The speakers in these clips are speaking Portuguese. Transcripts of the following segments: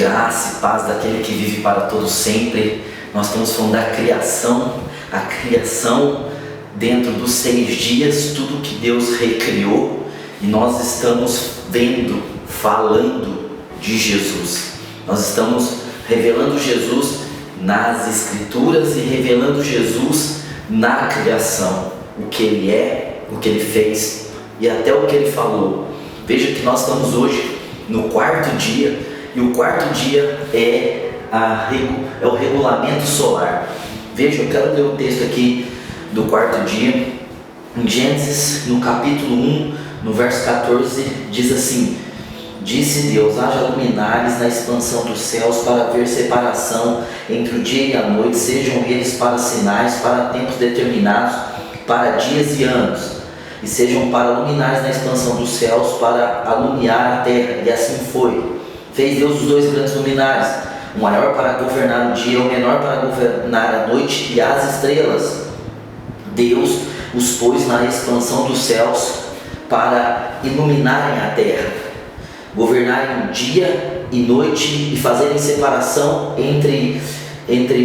graça e paz daquele que vive para todo sempre. Nós estamos falando da criação, a criação dentro dos 6 dias, tudo que Deus recriou, e nós estamos vendo, falando de Jesus. Nós estamos revelando Jesus nas Escrituras e revelando Jesus na criação, o que Ele é, o que Ele fez e até o que Ele falou. Veja que nós estamos hoje no 4º dia, e o 4º dia é o regulamento solar. Veja, eu quero ler o texto aqui do 4º dia, em Gênesis, no capítulo 1, no verso 14, diz assim: Disse Deus: haja luminares na expansão dos céus para haver separação entre o dia e a noite, sejam eles para sinais, para tempos determinados, para dias e anos, e sejam para luminares na expansão dos céus, para alumiar a terra. E assim foi. Fez Deus os 2 grandes luminares, o maior para governar o dia, o menor para governar a noite, e as estrelas Deus os pôs na expansão dos céus para iluminarem a terra, governarem dia e noite e fazerem separação entre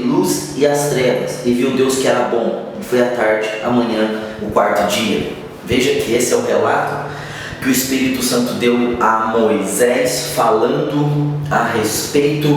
luz e as trevas. E viu Deus que era bom, e foi à tarde, amanhã, o 4º dia. Veja que esse é o relato que o Espírito Santo deu a Moisés, falando a respeito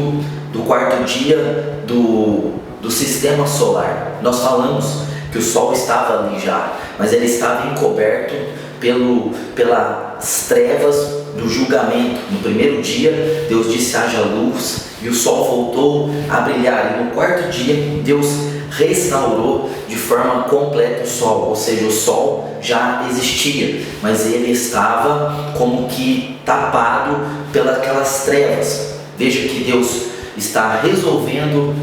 do 4º dia do sistema solar. Nós falamos que o sol estava ali já, mas ele estava encoberto pelas trevas do julgamento. No 1º dia, Deus disse: haja luz, e o sol voltou a brilhar. E no 4º dia, Deus restaurou de forma completa o sol, ou seja, o sol já existia, mas ele estava como que tapado pelas trevas. Veja que Deus está resolvendo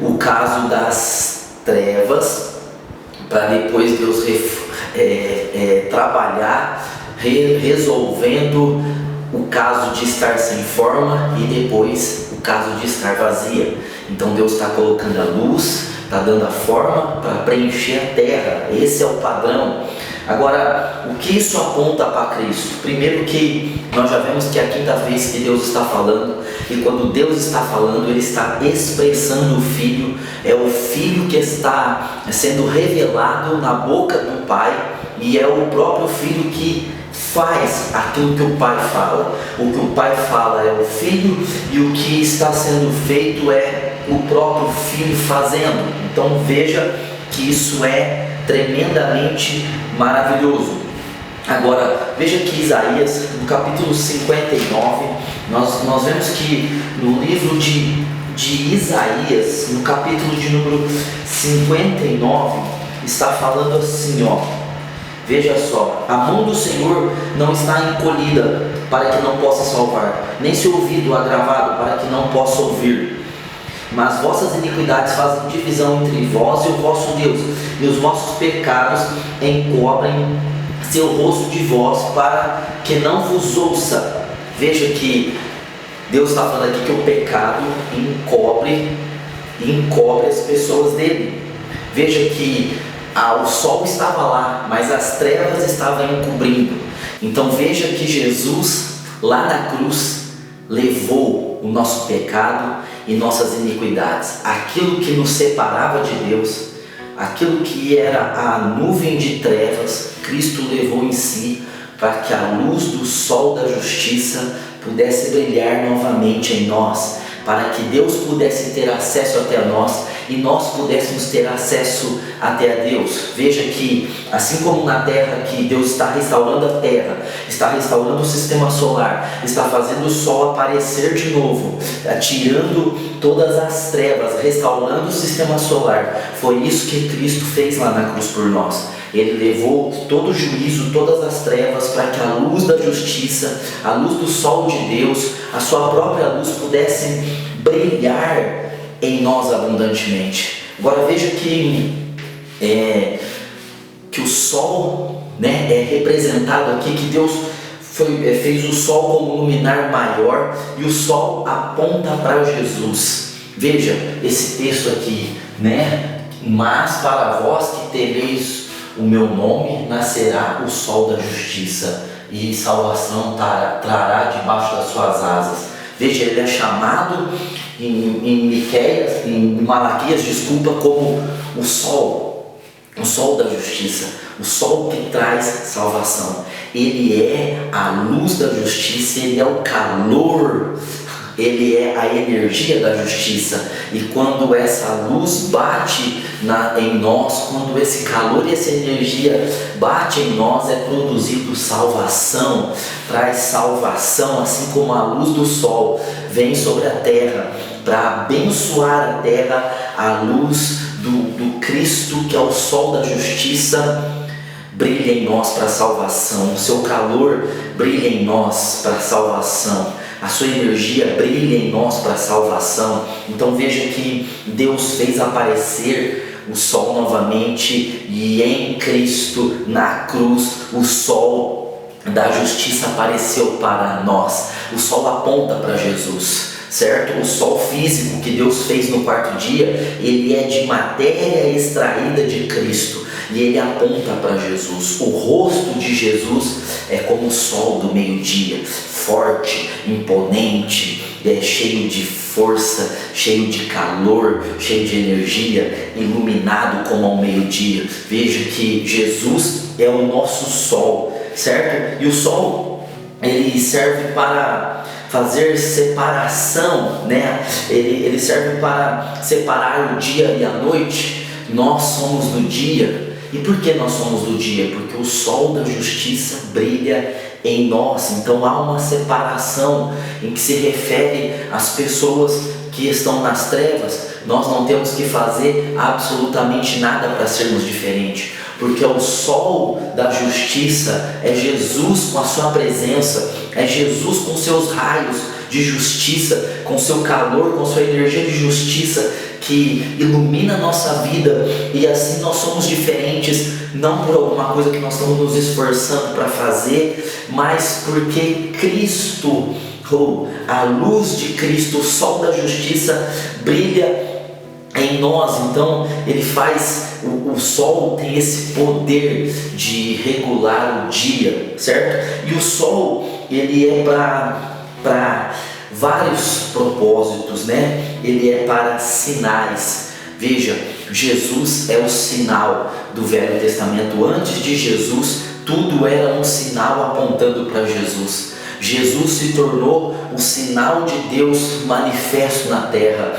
o caso das trevas, para depois Deus trabalhar resolvendo o caso de estar sem forma e depois o caso de estar vazia. Então Deus está colocando a luz, está dando a forma para preencher a terra. Esse é o padrão. Agora, o que isso aponta para Cristo? Primeiro que nós já vemos que é a 5ª vez que Deus está falando, e quando Deus está falando, Ele está expressando o Filho. É o Filho que está sendo revelado na boca do Pai, e é o próprio Filho que faz aquilo que o Pai fala. O que o Pai fala é o Filho, e o que está sendo feito é o próprio Filho fazendo. Então veja que isso é tremendamente maravilhoso. Agora veja que Isaías, no capítulo 59, nós vemos que no livro de Isaías, no capítulo de número 59, está falando assim, veja só: a mão do Senhor não está encolhida para que não possa salvar, nem seu ouvido agravado para que não possa ouvir. Mas vossas iniquidades fazem divisão entre vós e o vosso Deus, e os vossos pecados encobrem seu rosto de vós, para que não vos ouça. Veja que Deus está falando aqui que o pecado encobre as pessoas dele. Veja que o sol estava lá, mas as trevas estavam encobrindo. Então veja que Jesus, lá na cruz, levou o nosso pecado e nossas iniquidades. Aquilo que nos separava de Deus, aquilo que era a nuvem de trevas, Cristo levou em si, para que a luz do sol da justiça pudesse brilhar novamente em nós, para que Deus pudesse ter acesso até nós e nós pudéssemos ter acesso até a Deus. Veja que, assim como na terra, que Deus está restaurando a terra, está restaurando o sistema solar, está fazendo o sol aparecer de novo, tirando todas as trevas, restaurando o sistema solar. Foi isso que Cristo fez lá na cruz por nós. Ele levou todo o juízo, todas as trevas, para que a luz da justiça, a luz do sol de Deus, a sua própria luz pudesse brilhar em nós abundantemente. Agora veja que o sol, é representado aqui, que Deus fez o sol como luminar maior, e o sol aponta para Jesus. Veja esse texto aqui, mas para vós que temeis o meu nome, nascerá o sol da justiça, e salvação trará debaixo das suas asas. Veja, ele é chamado em Malaquias, como o sol da justiça, o sol que traz salvação. Ele é a luz da justiça, ele é o calor, ele é a energia da justiça. E quando essa luz bate em nós, quando esse calor e essa energia bate em nós, é produzido salvação, traz salvação, assim como a luz do sol vem sobre a terra para abençoar a terra. A luz do Cristo, que é o sol da justiça, brilha em nós para a salvação. O seu calor brilha em nós para a salvação. A sua energia brilha em nós para a salvação. Então veja que Deus fez aparecer o sol novamente, e em Cristo, na cruz, o sol da justiça apareceu para nós. O sol aponta para Jesus, certo? O sol físico que Deus fez no quarto dia, ele é de matéria extraída de Cristo, e ele aponta para Jesus. O rosto de Jesus é como o sol do meio-dia, forte, imponente, cheio de força, cheio de calor, cheio de energia, iluminado como ao meio-dia. Veja que Jesus é o nosso sol, certo? E o sol, ele serve para fazer separação, né? Ele serve para separar o dia e a noite. Nós somos do dia. E por que nós somos do dia? Porque o sol da justiça brilha em nós. Então há uma separação em que se refere às pessoas que estão nas trevas. Nós não temos que fazer absolutamente nada para sermos diferentes, porque o sol da justiça é Jesus com a sua presença, é Jesus com seus raios de justiça, com seu calor, com sua energia de justiça, que ilumina a nossa vida. E assim nós somos diferentes, não por alguma coisa que nós estamos nos esforçando para fazer, mas porque Cristo, a luz de Cristo, o sol da justiça brilha em nós. Então ele faz, o sol tem esse poder de regular o dia, certo? E o sol, ele é para vários propósitos, né? Ele é para sinais. Veja, Jesus é o sinal do Velho Testamento. Antes de Jesus, tudo era um sinal apontando para Jesus. Jesus se tornou o sinal de Deus manifesto na terra.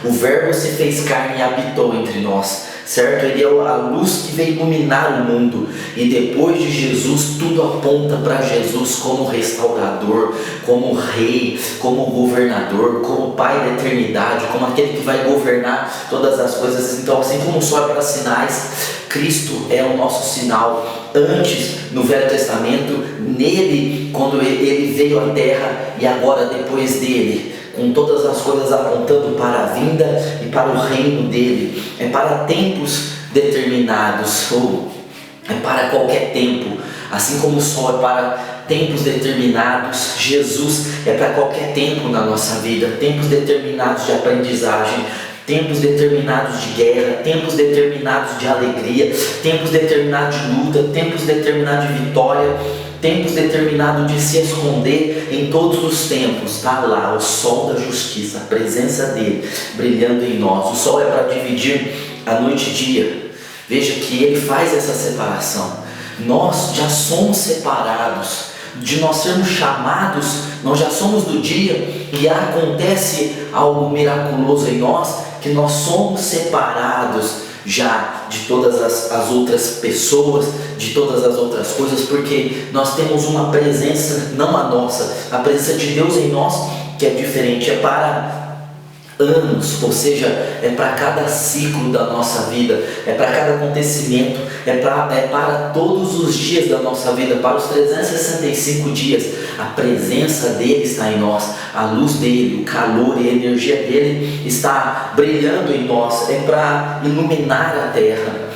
O Verbo se fez carne e habitou entre nós, certo? Ele é a luz que veio iluminar o mundo. E depois de Jesus, tudo aponta para Jesus como restaurador, como rei, como governador, como Pai da eternidade, como aquele que vai governar todas as coisas. Então, assim como o sol é para sinais, Cristo é o nosso sinal. Antes, no Velho Testamento, nele, quando ele veio à terra, e agora depois dele, com todas as coisas apontando para a vinda e para o reino dele. É para tempos determinados, ou é para qualquer tempo. Assim como o sol é para tempos determinados, Jesus é para qualquer tempo na nossa vida. Tempos determinados de aprendizagem, tempos determinados de guerra, tempos determinados de alegria, tempos determinados de luta, tempos determinados de vitória, tempos determinados de se esconder. Em todos os tempos está lá o sol da justiça, a presença dele brilhando em nós. O sol é para dividir a noite e dia. Veja que ele faz essa separação. Nós já somos separados. De nós sermos chamados, nós já somos do dia, e acontece algo miraculoso em nós, que nós somos separados já de todas as outras pessoas, de todas as outras coisas, porque nós temos uma presença, não a nossa, a presença de Deus em nós, que é diferente, é para anos, ou seja, é para cada ciclo da nossa vida, é para cada acontecimento, é para todos os dias da nossa vida, para os 365 dias. A presença dele está em nós, a luz dele, o calor e a energia dele está brilhando em nós, é para iluminar a terra.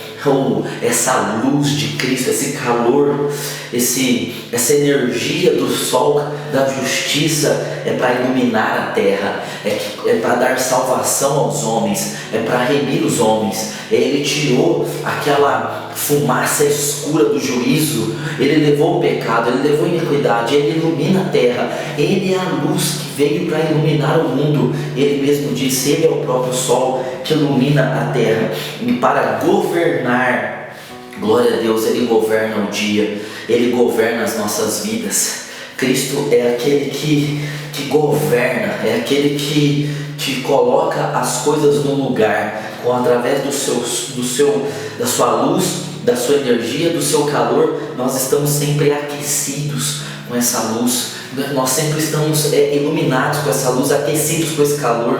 Essa luz de Cristo, esse calor, essa energia do sol da justiça é para iluminar a terra, é para dar salvação aos homens, é para remir os homens. Ele tirou aquela fumaça escura do juízo, ele levou o pecado, ele levou a iniquidade, ele ilumina a terra. Ele é a luz que veio para iluminar o mundo. Ele mesmo disse, Ele é o próprio sol que ilumina a terra. E para governar, glória a Deus, Ele governa o dia, Ele governa as nossas vidas. Cristo é aquele que governa, é aquele que coloca as coisas no lugar, através da sua luz, da sua energia, do seu calor. Nós estamos sempre aquecidos com essa luz, nós sempre estamos iluminados com essa luz, aquecidos com esse calor,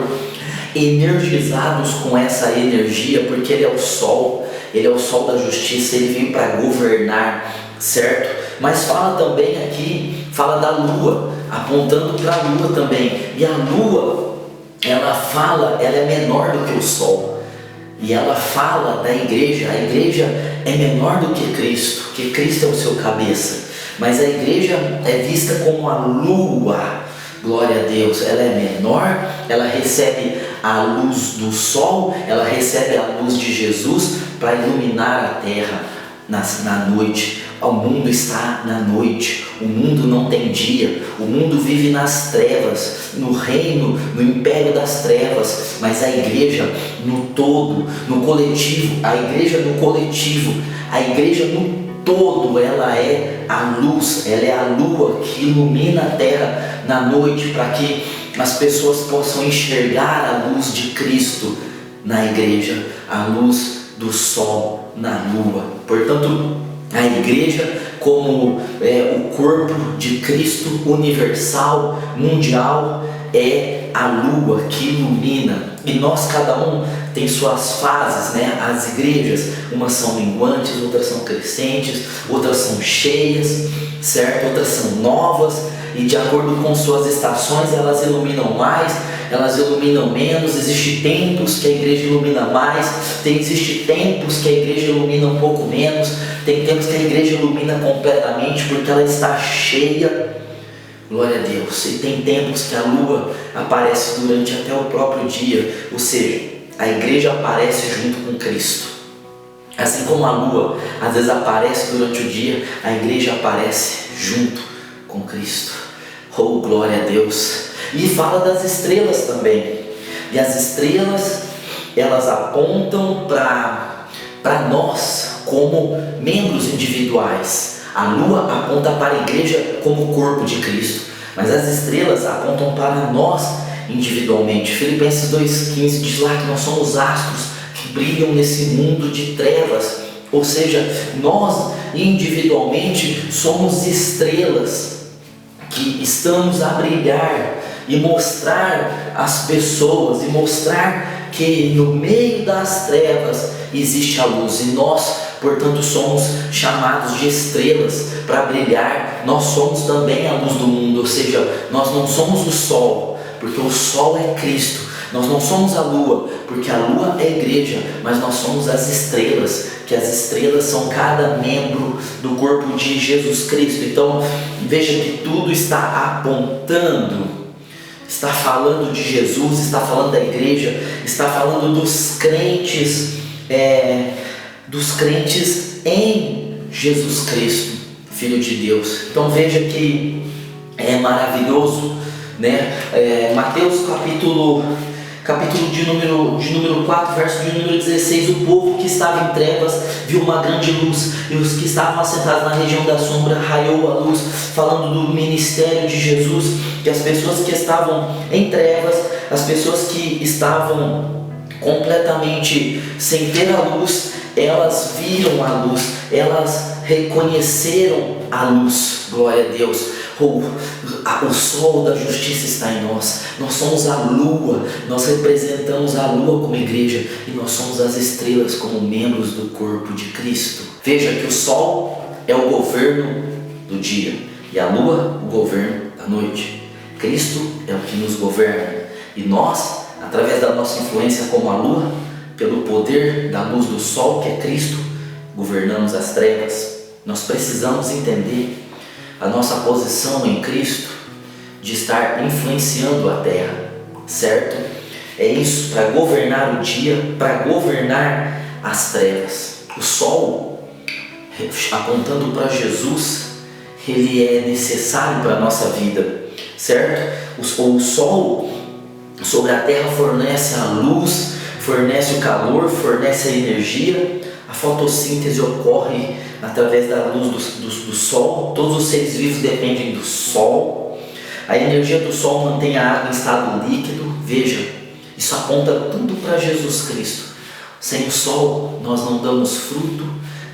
energizados com essa energia, porque Ele é o sol da justiça, Ele veio para governar, certo? Mas fala também aqui, fala da lua, apontando para a lua também, e a lua, ela é menor do que o sol, e ela fala da igreja. A igreja é menor do que Cristo, que Cristo é o seu cabeça, mas a igreja é vista como a lua, glória a Deus. Ela é menor, ela recebe a luz do sol, ela recebe a luz de Jesus para iluminar a terra na noite. O mundo está na noite, o mundo não tem dia, o mundo vive nas trevas, no reino, no império das trevas, mas a igreja no todo, no coletivo, a igreja no todo, ela é a luz, ela é a lua que ilumina a terra na noite, para que as pessoas possam enxergar a luz de Cristo na igreja, a luz do sol na lua. Portanto, a igreja, como o corpo de Cristo universal, mundial, é a lua que ilumina. E nós, cada um, tem suas fases, né? As igrejas, umas são minguantes, outras são crescentes, outras são cheias, certo? Outras são novas, e de acordo com suas estações, elas iluminam mais, elas iluminam menos. Existem tempos que a igreja ilumina mais, existem tempos que a igreja ilumina um pouco menos, tem tempos que a igreja ilumina completamente porque ela está cheia, glória a Deus. E tem tempos que a lua aparece durante até o próprio dia, ou seja, a igreja aparece junto com Cristo. Assim como a lua às vezes aparece durante o dia, a igreja aparece junto com Cristo. Oh, glória a Deus. E fala das estrelas também. E as estrelas, elas apontam para nós como membros individuais. A lua aponta para a igreja como corpo de Cristo, mas as estrelas apontam para nós individualmente. Filipenses 2,15 diz lá que nós somos astros que brilham nesse mundo de trevas, ou seja, nós individualmente somos estrelas que estamos a brilhar e mostrar às pessoas, e mostrar que no meio das trevas existe a luz, e nós, portanto, somos chamados de estrelas para brilhar. Nós somos também a luz do mundo, ou seja, nós não somos o sol, porque o sol é Cristo. Nós não somos a lua, porque a lua é a igreja, mas nós somos as estrelas, que as estrelas são cada membro do corpo de Jesus Cristo. Então, veja que tudo está apontando, está falando de Jesus, está falando da igreja, está falando dos crentes em Jesus Cristo, Filho de Deus. Então veja que é maravilhoso, né? Mateus capítulo de número 4, verso de número 16, o povo que estava em trevas viu uma grande luz, e os que estavam assentados na região da sombra raiou a luz, falando do ministério de Jesus, que as pessoas que estavam em trevas, as pessoas que estavam completamente sem ter a luz, elas viram a luz, elas reconheceram a luz, glória a Deus. O sol da justiça está em nós, nós somos a lua, nós representamos a lua como igreja, e nós somos as estrelas como membros do corpo de Cristo. Veja que o sol é o governo do dia, e a lua o governo da noite. Cristo é o que nos governa, e nós, através da nossa influência como a lua, pelo poder da luz do sol que é Cristo, governamos as trevas. Nós precisamos entender a nossa posição em Cristo, de estar influenciando a terra, certo? É isso, para governar o dia, para governar as trevas. O sol, apontando para Jesus, ele é necessário para a nossa vida, certo? o sol sobre a terra fornece a luz, fornece o calor, fornece a energia. A fotossíntese ocorre através da luz do sol. Todos os seres vivos dependem do sol. A energia do sol mantém a água em estado líquido. Veja, isso aponta tudo para Jesus Cristo. Sem o sol nós não damos fruto,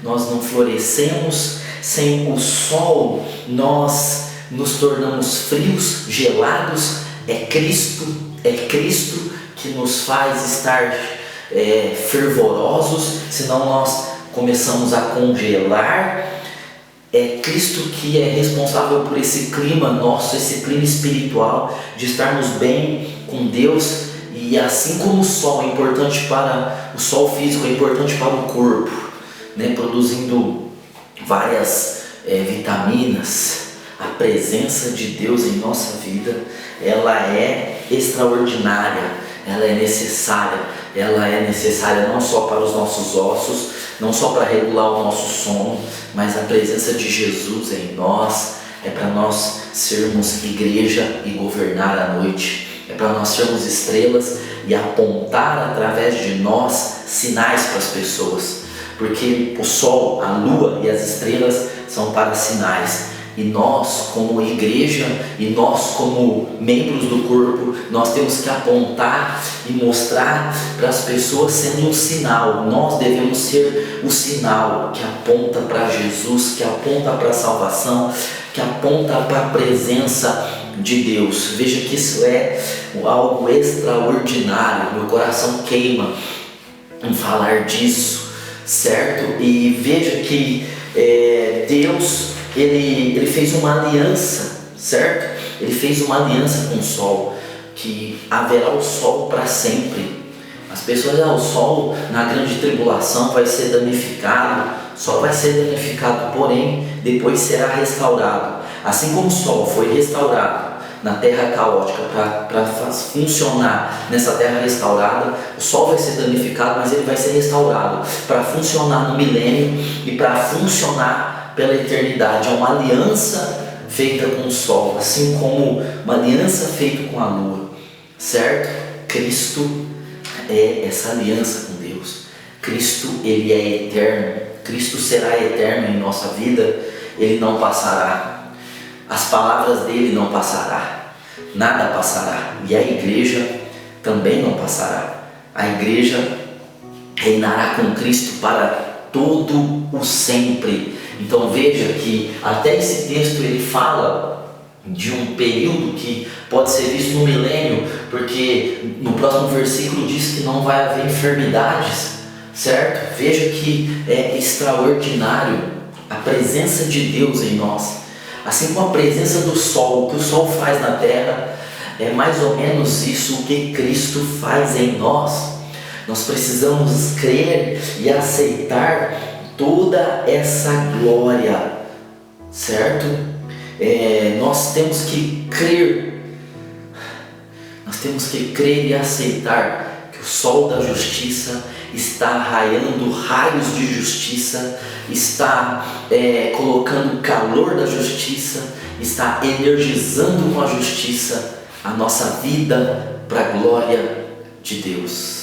nós não florescemos. Sem o sol nós nos tornamos frios, gelados. É Cristo que nos faz estar fervorosos, senão nós começamos a congelar. É Cristo que é responsável por esse clima nosso, esse clima espiritual, de estarmos bem com Deus. E assim como o sol é importante para o sol físico, é importante para o corpo, né, produzindo várias vitaminas, a presença de Deus em nossa vida, ela é extraordinária, ela é necessária não só para os nossos ossos, não só para regular o nosso sono, mas a presença de Jesus em nós é para nós sermos igreja e governar a noite, é para nós sermos estrelas e apontar através de nós sinais para as pessoas, porque o sol, a lua e as estrelas são para sinais. E nós como igreja e nós como membros do corpo, nós temos que apontar e mostrar para as pessoas sendo um sinal. Nós devemos ser o sinal que aponta para Jesus, que aponta para a salvação, que aponta para a presença de Deus. Veja que isso é algo extraordinário. Meu coração queima em falar disso, certo? E veja que Deus ele fez uma aliança, certo? Ele fez uma aliança com o sol, que haverá o sol para sempre. As pessoas, o sol na grande tribulação vai ser danificado, só vai ser danificado, porém depois será restaurado. Assim como o sol foi restaurado na terra caótica para funcionar nessa terra restaurada, o sol vai ser danificado, mas ele vai ser restaurado para funcionar no milênio e para funcionar pela eternidade. É uma aliança feita com o sol, assim como uma aliança feita com a lua, certo? Cristo é essa aliança com Deus. Cristo, ele é eterno. Cristo será eterno em nossa vida. Ele não passará. As palavras dele não passará. Nada passará. E a igreja também não passará. A igreja reinará com Cristo para todo o sempre. Então veja que até esse texto ele fala de um período que pode ser visto no milênio, porque no próximo versículo diz que não vai haver enfermidades, certo? Veja que é extraordinário a presença de Deus em nós, assim como a presença do sol. O que o sol faz na terra é mais ou menos isso o que Cristo faz em nós. Nós precisamos crer e aceitar toda essa glória, certo? Nós temos que crer e aceitar que o sol da justiça está raiando raios de justiça, está colocando o calor da justiça, está energizando com a justiça a nossa vida para a glória de Deus.